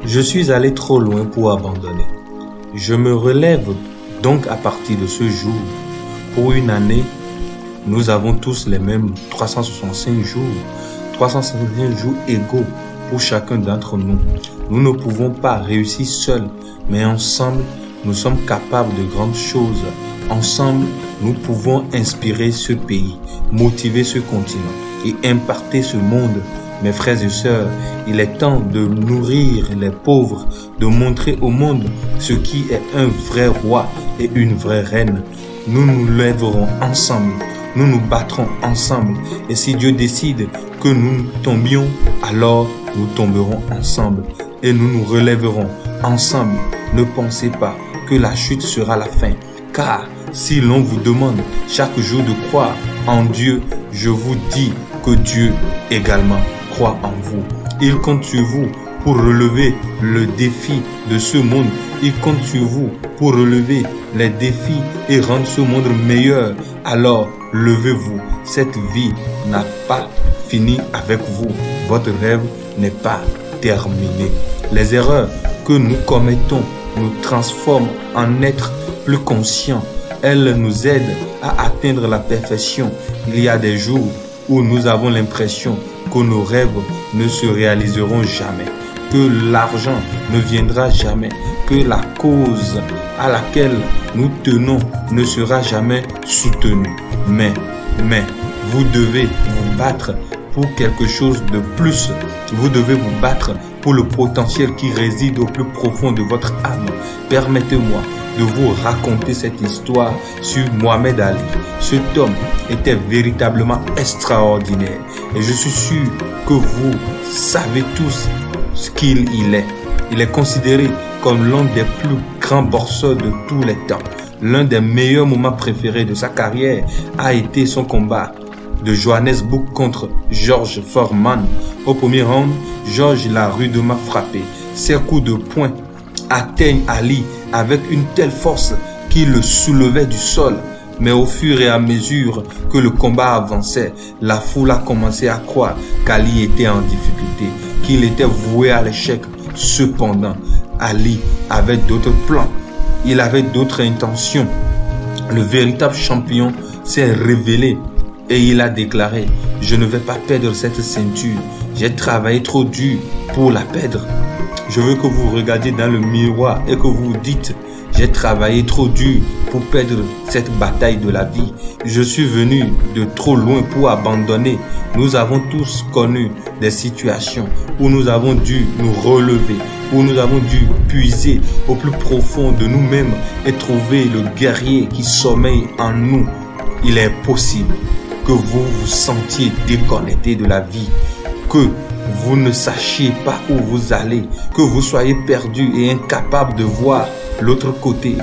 Je suis allé trop loin pour abandonner. Je me relève donc à partir de ce jour. Pour une année, nous avons tous les mêmes 365 jours. 365 jours égaux pour chacun d'entre nous. Nous ne pouvons pas réussir seuls, mais ensemble, nous sommes capables de grandes choses. Ensemble, nous pouvons inspirer ce pays, motiver ce continent et imparter ce monde. Mes frères et sœurs, il est temps de nourrir les pauvres, de montrer au monde ce qui est un vrai roi et une vraie reine. Nous nous lèverons ensemble, nous nous battrons ensemble. Et si Dieu décide que nous tombions, alors nous tomberons ensemble et nous nous relèverons ensemble. Ne pensez pas que la chute sera la fin, car si l'on vous demande chaque jour de croire en Dieu, je vous dis que Dieu également croit en vous. Il compte sur vous pour relever le défi de ce monde. Il compte sur vous pour relever les défis et rendre ce monde meilleur. Alors, levez-vous. Cette vie n'a pas fini avec vous. Votre rêve n'est pas terminé. Les erreurs que nous commettons nous transforment en êtres plus conscients. Elles nous aident à atteindre la perfection. Il y a des jours où nous avons l'impression que nos rêves ne se réaliseront jamais, que l'argent ne viendra jamais, que la cause à laquelle nous tenons ne sera jamais soutenue. Mais, vous devez vous battre pour quelque chose de plus. Vous devez vous battre pour le potentiel qui réside au plus profond de votre âme. Permettez-moi de vous raconter cette histoire sur Mohamed Ali. Cet homme était véritablement extraordinaire et je suis sûr que vous savez tous ce qu'il est. Il est considéré comme l'un des plus grands boxeurs de tous les temps. L'un des meilleurs moments préférés de sa carrière a été son combat de Johannesburg contre George Foreman. Au premier round, George l'a rudement frappé. Ses coups de poing atteignent Ali avec une telle force qu'il le soulevait du sol. Mais au fur et à mesure que le combat avançait, la foule a commencé à croire qu'Ali était en difficulté, qu'il était voué à l'échec. Cependant, Ali avait d'autres plans, il avait d'autres intentions. Le véritable champion s'est révélé et il a déclaré: « Je ne vais pas perdre cette ceinture, j'ai travaillé trop dur pour la perdre. » Je veux que vous regardiez dans le miroir et que vous vous dites: j'ai travaillé trop dur pour perdre cette bataille de la vie. Je suis venu de trop loin pour abandonner. Nous avons tous connu des situations où nous avons dû nous relever, où nous avons dû puiser au plus profond de nous-mêmes et trouver le guerrier qui sommeille en nous. Il est possible que vous vous sentiez déconnecté de la vie, que vous ne sachiez pas où vous allez, que vous soyez perdu et incapable de voir l'autre côté.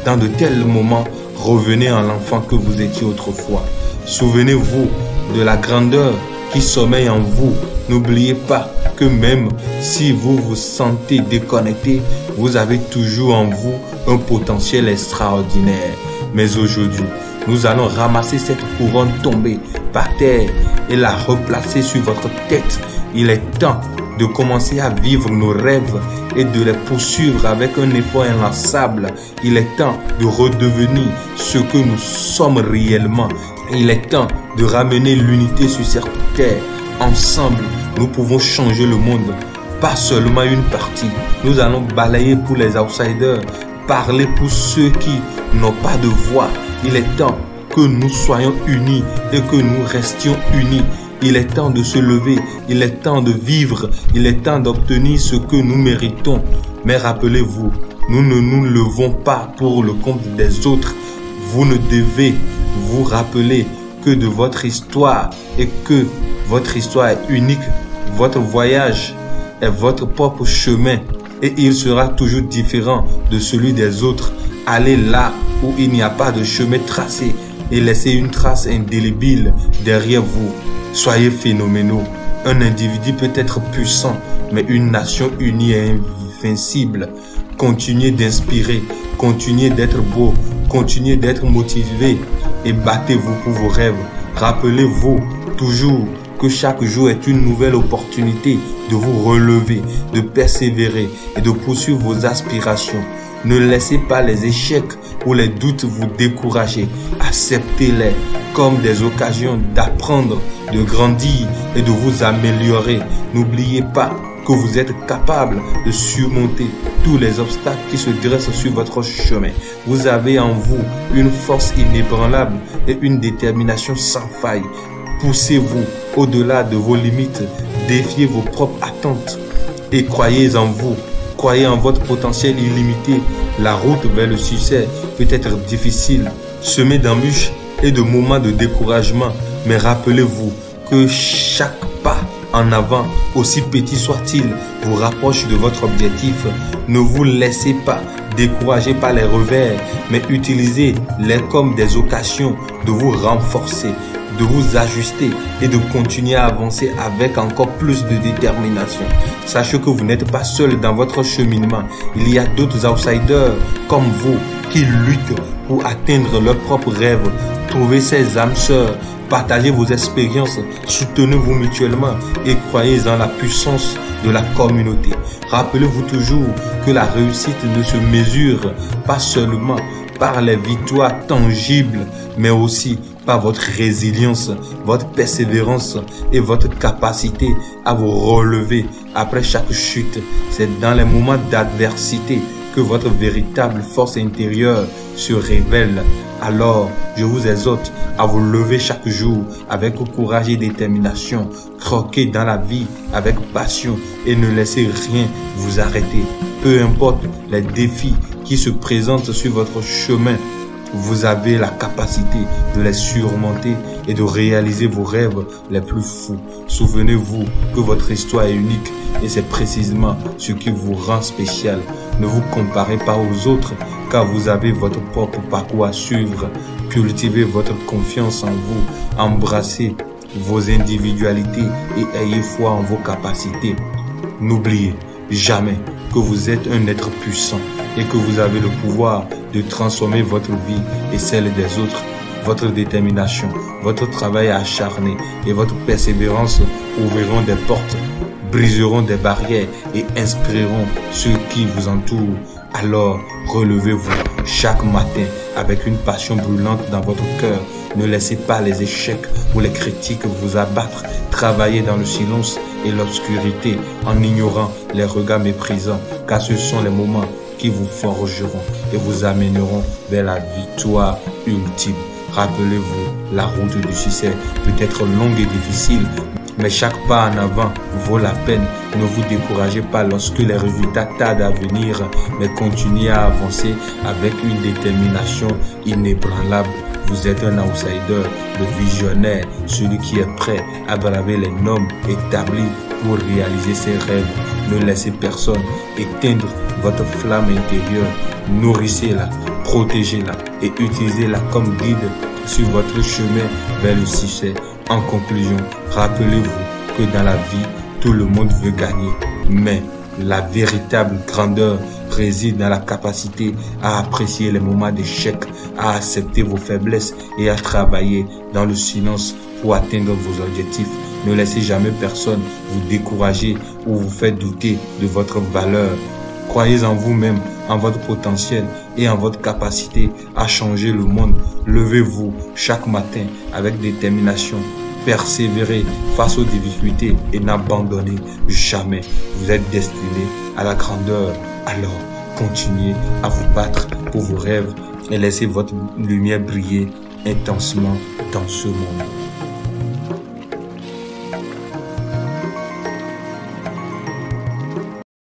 Dans de tels moments, revenez en l'enfant que vous étiez autrefois. Souvenez-vous de la grandeur qui sommeille en vous. N'oubliez pas que même si vous vous sentez déconnecté, vous avez toujours en vous un potentiel extraordinaire. Mais aujourd'hui, nous allons ramasser cette couronne tombée par terre et la replacer sur votre tête. Il est temps de commencer à vivre nos rêves et de les poursuivre avec un effort inlassable. Il est temps de redevenir ce que nous sommes réellement. Il est temps de ramener l'unité sur cette terre. Ensemble, nous pouvons changer le monde, pas seulement une partie. Nous allons balayer pour les outsiders, parler pour ceux qui n'ont pas de voix. Il est temps que nous soyons unis et que nous restions unis. Il est temps de se lever, il est temps de vivre, il est temps d'obtenir ce que nous méritons. Mais rappelez-vous, nous ne nous levons pas pour le compte des autres. Vous ne devez vous rappeler que de votre histoire et que votre histoire est unique. Votre voyage est votre propre chemin et il sera toujours différent de celui des autres. Allez là où il n'y a pas de chemin tracé et laissez une trace indélébile derrière vous. Soyez phénoménaux. Un individu peut être puissant, mais une nation unie est invincible. Continuez d'inspirer, continuez d'être beau, continuez d'être motivé et battez-vous pour vos rêves. Rappelez-vous toujours que chaque jour est une nouvelle opportunité de vous relever, de persévérer et de poursuivre vos aspirations. Ne laissez pas les échecs ou les doutes vous décourager. Acceptez-les comme des occasions d'apprendre, de grandir et de vous améliorer. N'oubliez pas que vous êtes capable de surmonter tous les obstacles qui se dressent sur votre chemin. Vous avez en vous une force inébranlable et une détermination sans faille. Poussez-vous au-delà de vos limites, défiez vos propres attentes et croyez en vous. Croyez en votre potentiel illimité. La route vers le succès peut être difficile, semée d'embûches et de moments de découragement. Mais rappelez-vous que chaque pas en avant, aussi petit soit-il, vous rapproche de votre objectif. Ne vous laissez pas décourager par les revers, mais utilisez-les comme des occasions de vous renforcer, de vous ajuster et de continuer à avancer avec encore plus de détermination. Sachez que vous n'êtes pas seul dans votre cheminement. Il y a d'autres outsiders comme vous qui luttent pour atteindre leurs propres rêves. Trouvez ces âmes sœurs, partagez vos expériences, soutenez-vous mutuellement et croyez en la puissance de la communauté. Rappelez-vous toujours que la réussite ne se mesure pas seulement par les victoires tangibles, mais aussi par votre résilience, votre persévérance et votre capacité à vous relever après chaque chute. C'est dans les moments d'adversité que votre véritable force intérieure se révèle. Alors, je vous exhorte à vous lever chaque jour avec courage et détermination, croquez dans la vie avec passion et ne laissez rien vous arrêter. Peu importe les défis qui se présentent sur votre chemin, vous avez la capacité de les surmonter et de réaliser vos rêves les plus fous. Souvenez-vous que votre histoire est unique et c'est précisément ce qui vous rend spécial. Ne vous comparez pas aux autres car vous avez votre propre parcours à suivre. Cultivez votre confiance en vous, embrassez vos individualités et ayez foi en vos capacités. N'oubliez jamais que vous êtes un être puissant et que vous avez le pouvoir de transformer votre vie et celle des autres. Votre détermination, votre travail acharné et votre persévérance ouvriront des portes, briseront des barrières et inspireront ceux qui vous entourent. Alors, relevez-vous chaque matin avec une passion brûlante dans votre cœur. Ne laissez pas les échecs ou les critiques vous abattre. Travaillez dans le silence et l'obscurité en ignorant les regards méprisants, car ce sont les moments qui vous forgeront et vous amèneront vers la victoire ultime. Rappelez-vous, la route du succès peut être longue et difficile, mais chaque pas en avant vaut la peine. Ne vous découragez pas lorsque les résultats tardent à venir, mais continuez à avancer avec une détermination inébranlable. Vous êtes un outsider, le visionnaire, celui qui est prêt à braver les normes établies pour réaliser ses rêves. Ne laissez personne éteindre votre flamme intérieure. Nourrissez-la, protégez-la et utilisez-la comme guide sur votre chemin vers le succès. En conclusion, rappelez-vous que dans la vie, tout le monde veut gagner, mais la véritable grandeur réside dans la capacité à apprécier les moments d'échec, à accepter vos faiblesses et à travailler dans le silence pour atteindre vos objectifs. Ne laissez jamais personne vous décourager ou vous faire douter de votre valeur. Croyez en vous-même, en votre potentiel et en votre capacité à changer le monde. Levez-vous chaque matin avec détermination. Persévérez face aux difficultés et n'abandonnez jamais. Vous êtes destiné à la grandeur. Alors, continuez à vous battre pour vos rêves et laissez votre lumière briller intensement dans ce monde.